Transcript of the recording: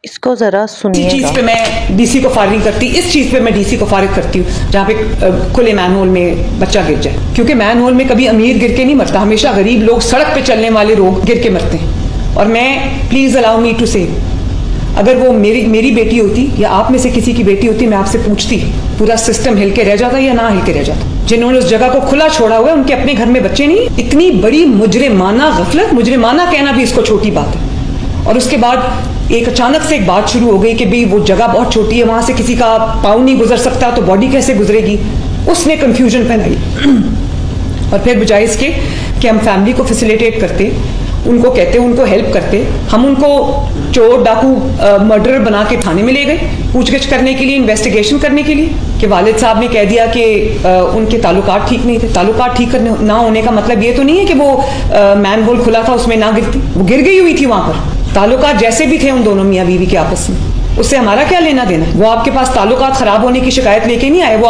اس کو ذرا سنیے چیز گا. پہ میں ڈی سی کو فائرنگ کرتی, اس چیز پہ میں ڈی سی کو فائرنگ کرتی ہوں جہاں پہ کھلے مین ہول میں بچہ گر جائے, کیونکہ مین ہول میں کبھی امیر گر کے نہیں مرتا, ہمیشہ غریب لوگ, سڑک پہ چلنے والے لوگ گر کے مرتے ہیں. اور میں, پلیز الاؤ می ٹو سے, اگر وہ میری بیٹی ہوتی یا آپ میں سے کسی کی بیٹی ہوتی, میں آپ سے پوچھتی پورا سسٹم ہل کے رہ جاتا یا نہ ہل کے رہ جاتا. جنہوں نے اس جگہ کو کھلا چھوڑا ہوا ہے ان کے اپنے گھر میں بچے نہیں. اتنی بڑی مجرمانہ غفلت, مجرمانہ کہنا بھی اس کو چھوٹی بات ہے. اور اس کے بعد ایک اچانک سے ایک بات شروع ہو گئی کہ بھئی وہ جگہ بہت چھوٹی ہے, وہاں سے کسی کا پاؤں نہیں گزر سکتا, تو باڈی کیسے گزرے گی. اس نے کنفیوژن پھیلائی. اور پھر بجائے اس کے کہ ہم فیملی کو فیسیلیٹیٹ کرتے, ان کو کہتے, ان کو ہیلپ کرتے, ہم ان کو چور ڈاکو مرڈرر بنا کے تھانے میں لے گئے پوچھ گچھ کرنے کے لیے, انویسٹیگیشن کرنے کے لیے, کہ والد صاحب نے کہہ دیا کہ ان کے تعلقات ٹھیک نہیں تھے. تعلقات ٹھیک نہ ہونے کا مطلب یہ تو نہیں ہے کہ وہ مین ہول کھلا تھا اس میں نہ گرتی, وہ گر گئی ہوئی تھی وہاں پر. تعلقات جیسے بھی تھے ان دونوں میاں بیوی کے آپس میں, اس سے ہمارا کیا لینا دینا. وہ آپ کے پاس تعلقات خراب ہونے کی شکایت لے کے نہیں آئے, وہ